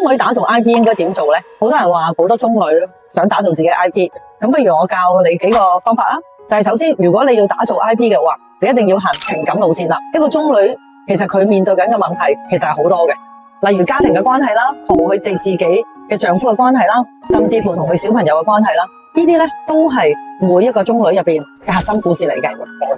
中女打造 IP 應該點做呢？好多人話好多中女想打造自己嘅 IP， 咁不如我教你幾個方法啦。就係首先，如果你要打造 IP 嘅話，你一定要行情感路線啦。一個中女其實佢面對緊嘅問題其實係好多嘅，例如家庭嘅關係啦，同佢自己嘅丈夫嘅關係啦，甚至乎同佢小朋友嘅關係啦，呢啲呢都係每一個中女入邊嘅核心故事嚟嘅。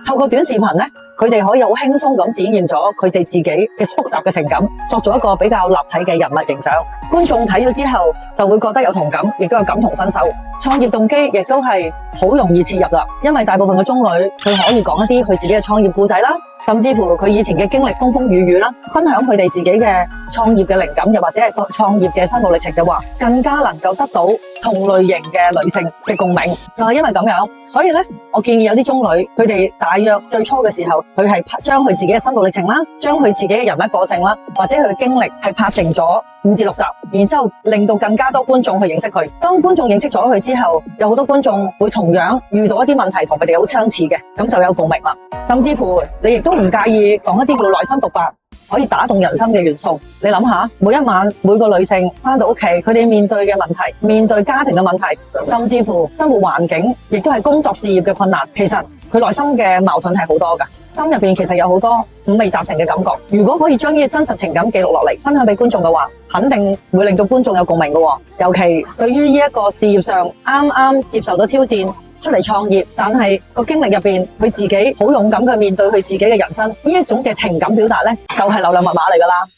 透過短視頻呢，佢哋可以好輕鬆咁展現咗佢哋自己嘅複雜嘅情感，塑造一個比較立體嘅人物形象。觀眾睇咗之後就會覺得有同感，亦都有感同身受。創業動機亦都係好容易切入啦，因為大部分嘅中女佢可以講一啲佢自己嘅創業故仔啦，甚至乎佢以前嘅經歷風風雨雨啦，分享佢哋自己嘅創業嘅靈感，又或者係創業嘅心路歷程嘅話，更加能夠得到同類型嘅女性嘅共鳴。就係因為咁樣，所以呢，我建議有啲中女佢哋大約最初嘅時候，佢係將佢自己嘅心路歷程啦，將佢自己嘅人物個性啦，或者佢嘅經歷係拍成咗5至6集，然之後令到更加多觀眾去認識佢。當觀眾認識咗佢之後，有好多觀眾會同樣遇到一啲問題同佢哋好相似嘅，咁就有共鳴啦。甚至乎你亦都唔介意講一啲叫內心獨白，可以打動人心嘅元素。你諗下，每一晚每個女性返到屋企，佢哋面對嘅問題，面對家庭嘅問題，甚至乎生活環境，亦都係工作事業嘅困難，其實佢內心嘅矛盾係好多㗎。心入邊其實有好多五味雜陳嘅感覺。如果可以將呢啲真實情感記錄落嚟，分享俾觀眾嘅話，肯定會令到觀眾有共鳴嘅。尤其對於呢一個事業上啱啱接受到挑戰出嚟創業，但係個經歷入邊佢自己好勇敢去面對佢自己嘅人生，呢一種嘅情感表達呢，就係流量密碼嚟㗎啦。